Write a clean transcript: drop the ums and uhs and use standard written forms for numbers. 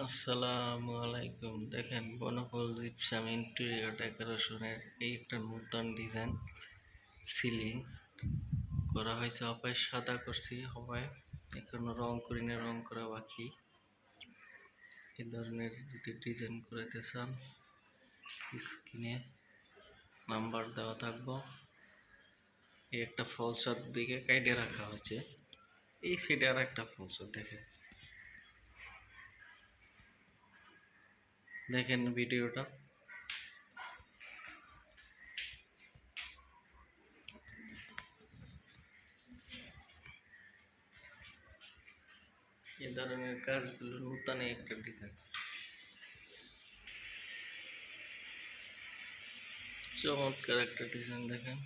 আসসালামু আলাইকুম। দেখেন বনফুল জিপসাম ইন্টেরিয়র ডেকোরেশনের এই একটা নতুন ডিজাইন সিলিং করা হয়েছে। অপায় সাদা করছি, অপায় এখনো রং করি না, রং করা বাকি। এই ধরনের যদি ডিজাইন করাতে চান স্ক্রিনে নাম্বার দেওয়া থাকবো। এই একটা ফলসার দিকে কাইডে রাখা হয়েছে। এই সাইডে আর একটা ফলসার দেখেন, দেখেন ভিডিওটা। এই ধরনের কাজগুলো নতুন একটা ডিজাইন, চমৎকার একটা ডিজাইন দেখেন।